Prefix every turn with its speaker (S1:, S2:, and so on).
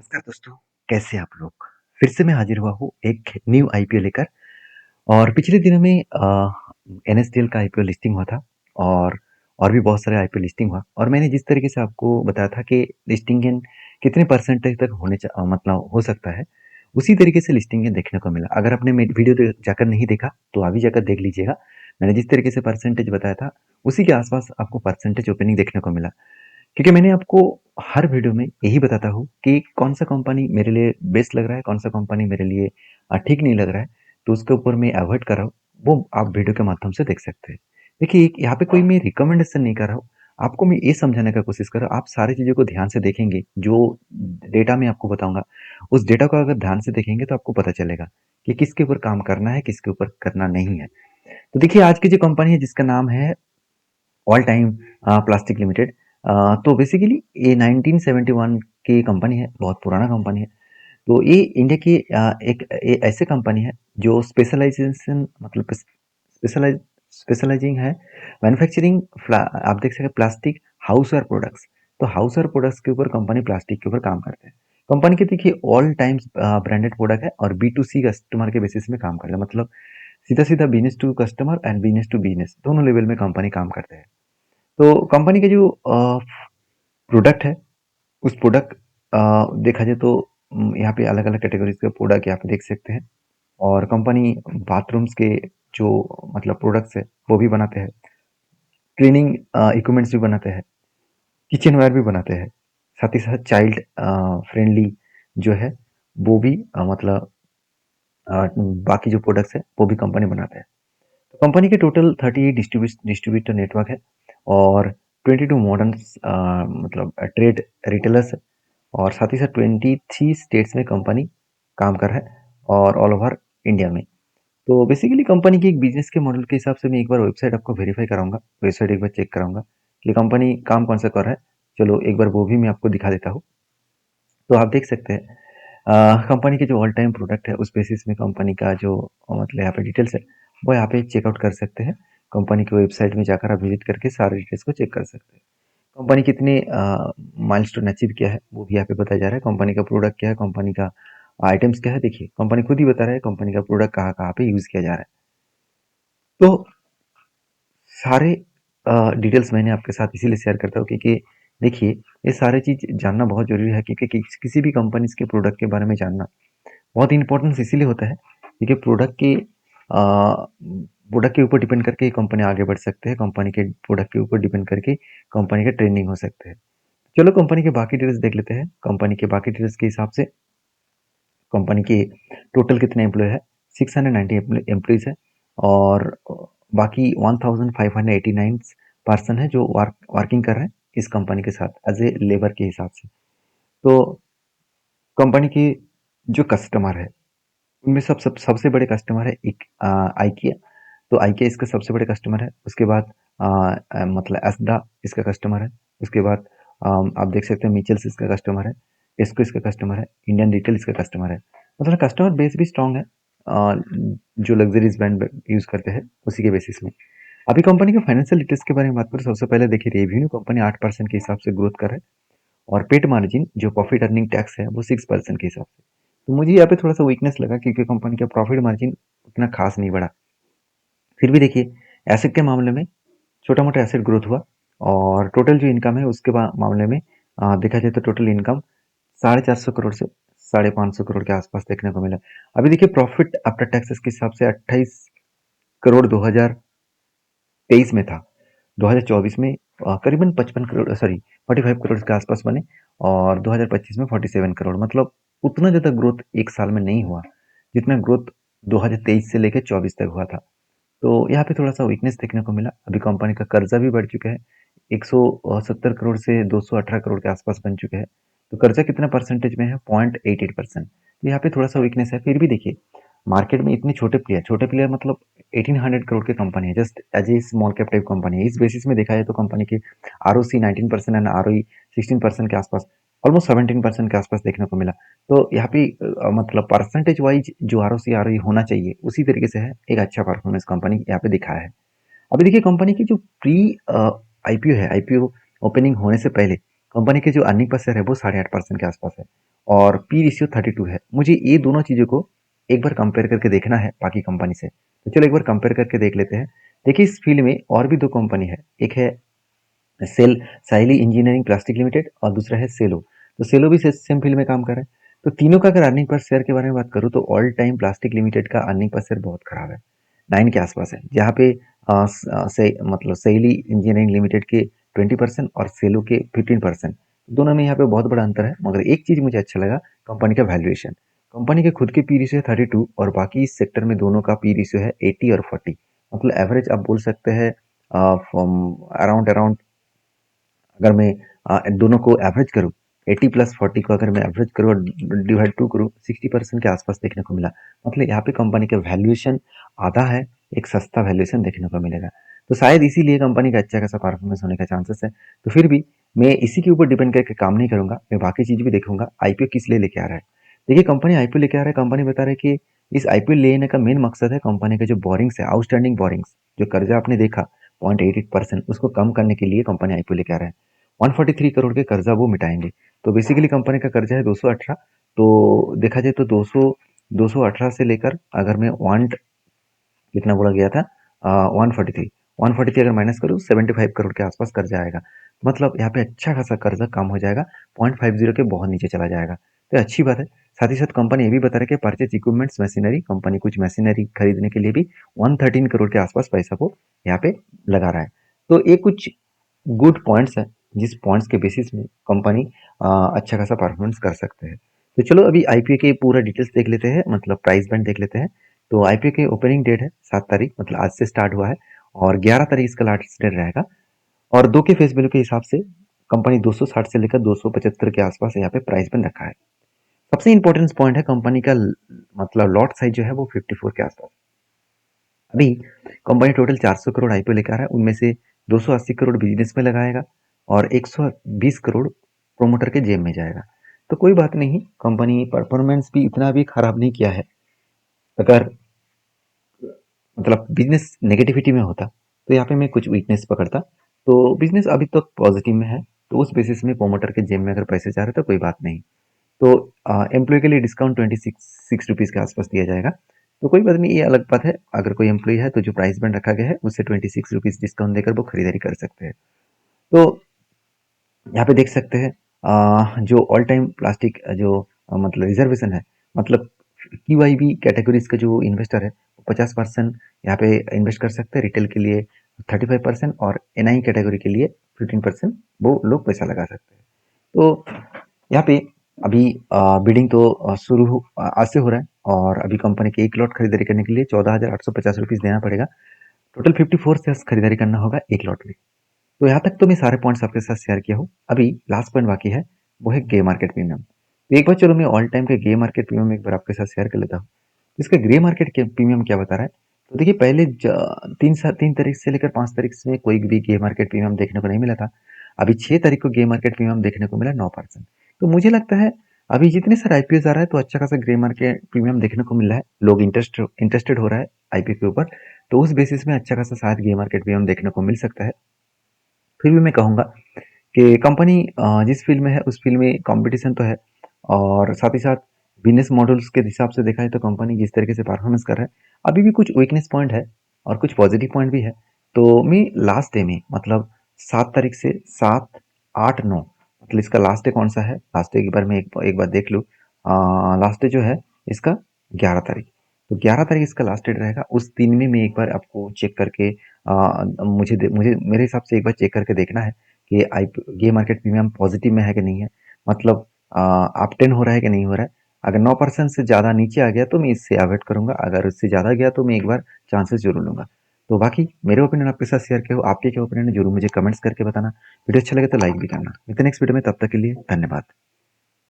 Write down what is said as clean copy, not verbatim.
S1: नमस्कार दोस्तों, कैसे हैं आप लोग? फिर से मैं हाजिर हुआ हूँ एक न्यू आईपीओ लेकर। और पिछले दिनों में एनएसडीएल का आईपीओ लिस्टिंग हुआ था। और भी बहुत सारे आईपीओ लिस्टिंग हुआ और मैंने जिस तरीके से आपको बताया था कि लिस्टिंग गेन कितने परसेंटेज तक मतलब हो सकता है, उसी तरीके से लिस्टिंग गेन देखने को मिला। अगर आपने मेरी वीडियो जाकर नहीं देखा तो अभी जाकर देख लीजिएगा। मैंने जिस तरीके से परसेंटेज बताया था, उसी के आसपास आपको परसेंटेज ओपनिंग देखने को मिला। क्योंकि मैंने आपको हर वीडियो में यही बताता हूँ कि कौन सा कंपनी मेरे लिए बेस्ट लग रहा है, कौन सा कंपनी मेरे लिए ठीक नहीं लग रहा है, तो उसके ऊपर मैं अवॉइड कर रहा हूँ। वो आप वीडियो के माध्यम से देख सकते हैं। देखिए, यहाँ पे कोई मैं रिकमेंडेशन नहीं कर रहा हूँ, आपको मैं ये समझाने का कोशिश कर रहा हूँ। आप सारी चीज़ों को ध्यान से देखेंगे, जो डेटा मैं आपको बताऊंगा, उस डेटा को अगर ध्यान से देखेंगे तो आपको पता चलेगा कि किसके ऊपर काम करना है, किसके ऊपर करना नहीं है। तो देखिए, आज की जो कंपनी है जिसका नाम है ऑल टाइम प्लास्टिक लिमिटेड। तो बेसिकली ये 1971 की कंपनी है, बहुत पुराना कंपनी है। तो ये इंडिया की एक ऐसे कंपनी है जो स्पेशलाइजेशन मतलब स्पेशलाइजिंग है मैन्युफैक्चरिंग। आप देख सकते हैं प्लास्टिक हाउसवेयर प्रोडक्ट्स। तो हाउसवेयर प्रोडक्ट्स के ऊपर कंपनी प्लास्टिक के ऊपर काम करते हैं। कंपनी के देखिए ऑल टाइम्स ब्रांडेड प्रोडक्ट है और बी टू सी कस्टमर के बेसिस में काम करते हैं। मतलब सीधा सीधा business to customer and business to business दोनों लेवल में कंपनी काम करते हैं। तो कंपनी के जो प्रोडक्ट है, उस प्रोडक्ट देखा जाए तो यहाँ पे अलग अलग कैटेगरीज के प्रोडक्ट यहाँ पे देख सकते हैं। और कंपनी बाथरूम्स के जो मतलब प्रोडक्ट्स है वो भी बनाते हैं, क्लीनिंग इक्विपमेंट्स भी बनाते हैं, किचनवेयर भी बनाते हैं, साथ ही साथ चाइल्ड फ्रेंडली जो है वो भी मतलब बाकी जो प्रोडक्ट्स है वो भी कंपनी बनाते हैं। तो कंपनी के टोटल 38 डिस्ट्रीब्यूटर नेटवर्क है और 22 मॉडर्न मतलब ट्रेड रिटेलर्स है। और साथ ही साथ 23 स्टेट्स में कंपनी काम कर रहा है और ऑल ओवर इंडिया में। तो बेसिकली कंपनी के एक बिजनेस के मॉडल के हिसाब से मैं एक बार वेबसाइट आपको वेरीफाई कराऊंगा, वेबसाइट एक बार चेक कराऊंगा कि कंपनी काम कौन सा कर रहा है। चलो एक बार वो भी मैं आपको दिखा देता हूँ। तो आप देख सकते हैं कंपनी के जो ऑल टाइम प्रोडक्ट है उस बेसिस में कंपनी का जो मतलब यहाँ पे डिटेल्स है वो यहाँ पे चेकआउट कर सकते हैं। कंपनी की वेबसाइट में जाकर आप विजिट करके सारे डिटेल्स को चेक कर सकते हैं। कंपनी कितने माइलस्टोन अचीव किया है वो भी यहाँ पे बताया जा रहा है। कंपनी का प्रोडक्ट क्या है, कंपनी का आइटम्स क्या है, देखिए कंपनी खुद ही बता रहा है कंपनी का प्रोडक्ट कहाँ कहाँ पे यूज किया जा रहा है। तो सारे डिटेल्स मैंने आपके साथ इसीलिए शेयर करता हूँ क्योंकि देखिए ये सारी चीज जानना बहुत जरूरी है। क्योंकि किसी भी कंपनी के प्रोडक्ट के बारे में जानना बहुत इंपॉर्टेंस इसीलिए होता है क्योंकि प्रोडक्ट के ऊपर डिपेंड करके कंपनी आगे बढ़ सकते हैं, कंपनी के प्रोडक्ट के ऊपर डिपेंड करके कंपनी का ट्रेंडिंग हो सकते हैं। चलो कंपनी के बाकी डिटेल्स देख लेते हैं। कंपनी के बाकी डिटेल्स के हिसाब से कंपनी के टोटल कितने एम्प्लॉय है, 690 एम्प्लॉयज है। और बाकी 1589 पर्सन है जो वर्किंग कर रहे हैं इस कंपनी के साथ एज ए लेबर के हिसाब से। तो कंपनी के जो कस्टमर है उनमें सबसे बड़े कस्टमर है एक आइकिया। तो आइकिया इसका सबसे बड़े कस्टमर है। उसके बाद मतलब एस्दा इसका कस्टमर है। उसके बाद आप देख सकते हैं मिचेल्स इसका कस्टमर है, टेस्को इसका कस्टमर है, इंडियन रिटेल इसका कस्टमर है। मतलब कस्टमर बेस भी स्ट्रांग है। जो लग्जरीज ब्रांड यूज करते हैं उसी के बेसिस में। अभी कंपनी के फाइनेंशियल डिटेल्स के बारे में बात करें, सबसे पहले देखिए रेवेन्यू कंपनी 8% के हिसाब से ग्रोथ कर रहा है। और पेट मार्जिन जो प्रॉफिट अर्निंग टैक्स है वो 6% के हिसाब से। तो मुझे यहाँ पे थोड़ा सा वीकनेस लगा क्योंकि कंपनी का प्रॉफिट मार्जिन उतना खास नहीं बढ़ा। फिर भी देखिए एसेट के मामले में छोटा मोटा एसेट ग्रोथ हुआ। और टोटल जो इनकम है उसके मामले में देखा जाए तो टोटल इनकम 450 करोड़ से 550 करोड़ के आसपास देखने को मिला। अभी देखिए प्रॉफिट आफ्टर टैक्सेस के हिसाब से 28 करोड़ 2023 में था। 2024 में करीबन 55 करोड़, सॉरी 45 करोड़ के आसपास बने। और 2025 में 47 करोड़, मतलब उतना ज़्यादा ग्रोथ एक साल में नहीं हुआ जितना ग्रोथ 2023 से लेकर 24 तक हुआ था। तो यहाँ पे थोड़ा सा वीकनेस देखने को मिला। अभी कंपनी का कर्जा भी बढ़ चुका है, 170 करोड़ से 218 करोड़ के आसपास बन चुके हैं। तो कर्जा कितना परसेंटेज में है, 0.88%। तो यहाँ पे थोड़ा सा वीकनेस है। फिर भी देखिए मार्केट में इतने छोटे प्लेयर मतलब 1800 करोड़ की कंपनी है, just as a small cap type company है। इस बेसिस में देखा जाए तो कंपनी की ROC 19% एंड ROE 16% के आसपास, ऑलमोस्ट 17% के आसपास देखने को मिला। तो यहाँ पे मतलब परसेंटेज वाइज जो ROC ROE होना चाहिए उसी तरीके से है। एक अच्छा परफॉर्मेंस कंपनी यहाँ पे दिखाया है। अभी देखिए कंपनी की जो प्री आईपीओ है, आईपीओ ओपनिंग होने से पहले कंपनी के जो अर्निंग पर शेयर है वो 8.5% के आसपास है। और पी रेशियो 32 है। मुझे ये दोनों चीज़ों को एक बार कंपेयर करके देखना है बाकी कंपनी से। तो चलो एक बार कंपेयर करके देख लेते हैं। देखिए इस फील्ड में और भी दो कंपनी है, एक है सेल साइली इंजीनियरिंग प्लास्टिक लिमिटेड और दूसरा है सेलो। तो सेलो भी सेम फील्ड में काम कर रहा है। तो तीनों का अगर अर्निंग पर शेयर के बारे में बात करूँ तो ऑल टाइम प्लास्टिक लिमिटेड का अर्निंग पर शेयर बहुत खराब है, 9 के आसपास है, जहाँ पे मतलब सेली इंजीनियरिंग लिमिटेड के 20% और सेलो के 15%। दोनों में यहाँ पे बहुत बड़ा अंतर है, मगर एक चीज़ मुझे अच्छा लगा, कंपनी का वैल्यूएशन। कंपनी के खुद के पी रेशियो है 32 और बाकी इस सेक्टर में दोनों का पी रेशियो है 80 और 40। मतलब एवरेज आप बोल सकते हैं अराउंड अराउंड अगर मैं दोनों को एवरेज करूँ 80 प्लस 40 को अगर मैं एवरेज करूँ और डिवाइड 2 करूँ 60% के आसपास देखने को मिला। मतलब यहाँ पे कंपनी का वैल्यूएशन आधा है, एक सस्ता वैल्यूएशन देखने को मिलेगा। तो शायद इसीलिए कंपनी का अच्छा खासा परफॉर्मेंस होने का चांसेस है। तो फिर भी मैं इसी के ऊपर डिपेंड करके काम नहीं करूंगा, मैं बाकी चीज भी देखूंगा आईपीओ किस लिए लेके आ रहा है। देखिए कंपनी आईपीओ लेके आ रहा है, कंपनी बता रहा है कि इस आईपीओ लेने का मेन मकसद है कंपनी का जो बोरिंग्स है, आउटस्टैंडिंग बोरिंग्स, जो कर्जा आपने देखा 0.88%, उसको कम करने के लिए कंपनी आईपीओ लेके आ रहा है। 143 करोड़ के कर्जा वो मिटाएंगे। तो बेसिकली कंपनी का कर्जा है 218। तो देखा जाए तो 218 से लेकर अगर मैं वन कितना बोला गया था 143 अगर माइनस करूँ 75 करोड़ के आसपास कर्जा आएगा। मतलब यहाँ पे अच्छा खासा कर्जा कम हो जाएगा, 0.50 के बहुत नीचे चला जाएगा। तो अच्छी बात है। साथ ही साथ कंपनी ये भी बता रही है कि परचेज इक्विपमेंट्स मशीनरी, कंपनी कुछ मशीनरी खरीदने के लिए भी 113 करोड़ के आसपास पैसा को यहाँ पे लगा रहा है। तो ये कुछ गुड पॉइंट्स है जिस पॉइंट्स के बेसिस में कंपनी अच्छा खासा परफॉर्मेंस कर सकते हैं। तो चलो अभी आईपीओ के पूरा डिटेल्स देख लेते हैं, मतलब प्राइस बैंड देख लेते हैं। तो आईपीओ की ओपनिंग डेट है 7 तारीख, मतलब आज से स्टार्ट हुआ है, और 11 तारीख इसका लास्ट डेट रहेगा। और दो के फेस वैल्यू के हिसाब से कंपनी 260 से लेकर 275 के आसपास यहाँ पे प्राइस बैंड रखा है। सबसे इंपॉर्टेंट पॉइंट है कंपनी का मतलब लॉट साइज जो है वो 54 के आसपास। अभी कंपनी टोटल 400 करोड़ आईपीओ लेकर आ रहा है, उनमें से 280 करोड़ बिजनेस में लगाएगा और 120 करोड़ प्रोमोटर के जेब में जाएगा। तो कोई बात नहीं, कंपनी परफॉर्मेंस भी इतना भी खराब नहीं किया है। अगर मतलब बिजनेस नेगेटिविटी में होता तो यहाँ पे मैं कुछ वीकनेस पकड़ता। तो बिजनेस अभी तक पॉजिटिव में है, तो उस बेसिस में प्रोमोटर के जेब में अगर पैसे जा रहे तो कोई बात नहीं। तो एम्प्लॉय के लिए डिस्काउंट 26 रुपीज़ के आसपास दिया जाएगा। तो कोई बात नहीं, ये अलग बात है। अगर कोई एम्प्लॉय है तो जो प्राइस बैंड रखा गया है उससे 26 रुपीज़ डिस्काउंट देकर वो खरीदारी कर सकते हैं। तो यहाँ पे देख सकते हैं जो ऑल टाइम प्लास्टिक जो मतलब रिजर्वेशन है, मतलब क्यूआईबी कैटेगरीज का जो इन्वेस्टर है 50% यहाँ पे इन्वेस्ट कर सकते हैं, रिटेल के लिए 35% और एनआई कैटेगरी के लिए 15% वो लोग पैसा लगा सकते हैं। तो यहाँ पे अभी बिडिंग तो आज से हो रहा है, और अभी कंपनी के एक लॉट खरीदारी करने के लिए 14,850 रुपीज़ देना पड़ेगा। टोटल 54 शेयर्स खरीदारी करना होगा एक लॉट में। तो यहाँ तक तो मैं सारे पॉइंट्स आपके साथ शेयर किया हूँ। अभी लास्ट पॉइंट बाकी है, वो है ग्रे मार्केट प्रीमियम। तो एक बार चलो मैं ऑल टाइम के ग्रे मार्केट प्रीमियम एक बार आपके साथ शेयर कर लेता हूँ। इसका ग्रे मार्केट के प्रीमियम क्या बता रहा है? तो देखिए पहले 3 तारीख से लेकर 5 तारीख में कोई भी ग्रे मार्केट प्रीमियम देखने को नहीं मिला था। अभी 6 तारीख को ग्रे मार्केट प्रीमियम देखने को मिला 9%। तो मुझे लगता है अभी जितने सारे आईपीओ आ रहा है तो अच्छा खासा ग्रे मार्केट प्रीमियम देखने को मिल रहा है, लोग इंटरेस्टेड हो रहा है आईपीओ के ऊपर। तो उस बेसिस में अच्छा खासा शायद ग्रे मार्केट प्रीमियम देखने को मिल सकता है। फिर भी मैं कहूँगा कि कंपनी जिस फील्ड में है उस फील्ड में कंपटीशन तो है, और साथ ही साथ बिजनेस मॉडल्स के हिसाब से देखा जाए तो कंपनी जिस तरीके से परफॉर्मेंस कर रहा है, अभी भी कुछ वीकनेस पॉइंट है और कुछ पॉजिटिव पॉइंट भी है। तो मैं लास्ट डे में मतलब 7 तारीख से 7, 8, 9, मतलब इसका लास्ट डे कौन सा है, लास्ट डे एक बार मैं एक बार देख लूँ। लास्ट डे जो है इसका 11 तारीख। तो 11 तारीख इसका लास्ट डेट रहेगा। उस दिन में मैं एक बार आपको चेक करके मुझे मेरे हिसाब से एक बार चेक करके देखना है कि आई ये मार्केट प्रीमियम पॉजिटिव में है कि नहीं है, मतलब अप टेन हो रहा है कि नहीं हो रहा है। अगर 9% से ज़्यादा नीचे आ गया तो मैं इससे अवॉइड करूंगा, अगर उससे ज़्यादा गया तो मैं एक बार चांसेस जरूर लूंगा। तो बाकी मेरे ओपिनियन आपके साथ शेयर किया हो, आपके क्या ओपिनियन है जरूर मुझे कमेंट्स करके बताना। वीडियो अच्छा लगे तो लाइक भी करना। मिलते हैं नेक्स्ट वीडियो में, तब तक के लिए धन्यवाद।